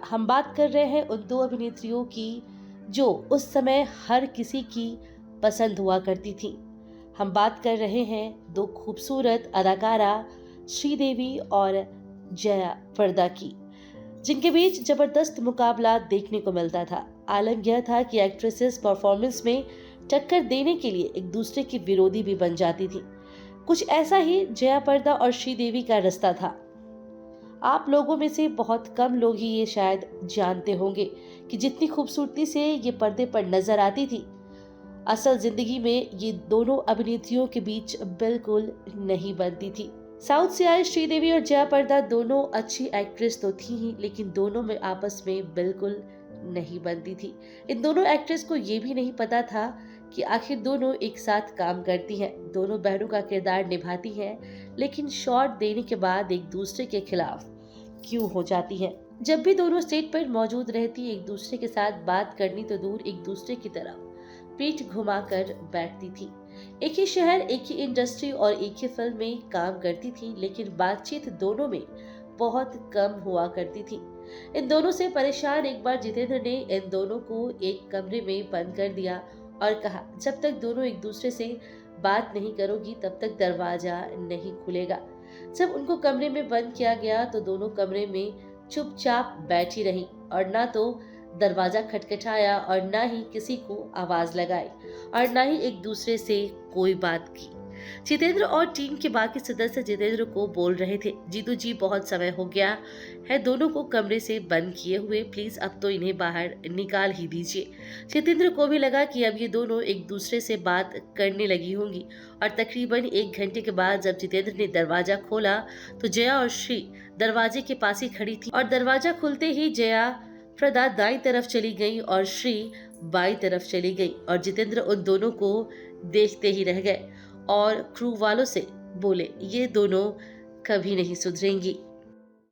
हम बात कर रहे हैं उन दो अभिनेत्रियों की जो उस समय हर किसी की पसंद हुआ करती थी। हम बात कर रहे हैं दो खूबसूरत अदाकारा श्रीदेवी और जया प्रदा की, जिनके बीच जबरदस्त मुकाबला देखने को मिलता था। आलम यह था कि एक्ट्रेसेस परफॉर्मेंस में टक्कर देने के लिए एक दूसरे की विरोधी भी बन जाती थी। कुछ ऐसा ही जया प्रदा और श्रीदेवी का रिश्ता था। आप लोगों में से बहुत कम लोग ही ये शायद जानते होंगे कि जितनी खूबसूरती से ये पर्दे पर नजर आती थी, असल जिंदगी में ये दोनों अभिनेत्रियों के बीच बिल्कुल नहीं बनती थी। साउथ से आए श्रीदेवी और जया प्रदा दोनों अच्छी एक्ट्रेस तो थी ही, लेकिन दोनों में आपस में बिल्कुल नहीं बनती थी। इन दोनों एक्ट्रेस को ये भी नहीं पता था कि आखिर दोनों एक साथ काम करती हैं, दोनों बहनों का किरदार निभाती हैं, लेकिन शॉट देने के बाद एक दूसरे के खिलाफ क्यों हो जाती हैं। जब भी दोनों स्टेज पर मौजूद रहती, एक दूसरे के साथ बात करनी तो दूर, एक दूसरे की तरफ पीठ घुमाकर बैठती थी। एक ही शहर, एक ही इंडस्ट्री और एक ही फिल्म में काम करती थी, लेकिन बातचीत दोनों में बहुत कम हुआ करती थी। इन दोनों से परेशान एक बार जितेंद्र ने इन दोनों को एक कमरे में बंद कर दिया और कहा, जब तक दोनों एक दूसरे से बात नहीं करोगी तब तक दरवाजा नहीं खुलेगा। जब उनको कमरे में बंद किया गया तो दोनों कमरे में चुपचाप बैठी रहीं और ना तो दरवाजा खटखटाया और ना ही किसी को आवाज लगाई और ना ही एक दूसरे से कोई बात की। जितेंद्र और टीम के बाकी सदस्य जितेंद्र को बोल रहे थे, जीतू जी बहुत समय हो गया है दोनों को कमरे से बंद किए हुए, प्लीज अब तो इन्हें बाहर निकाल ही दीजिए। जितेंद्र को भी लगा कि अब ये दोनों एक दूसरे से बात करने लगी होंगी और तकरीबन 1 घंटे के बाद जब जितेंद्र ने दरवाजा खोला तो जया और श्री दरवाजे के पास ही खड़ी थी और दरवाजा खुलते ही जया प्रदा दाईं तरफ चली गई और श्री बाईं तरफ चली गई और जितेंद्र उन दोनों को देखते ही रह गए और क्रू वालों से बोले, ये दोनों कभी नहीं सुधरेंगी।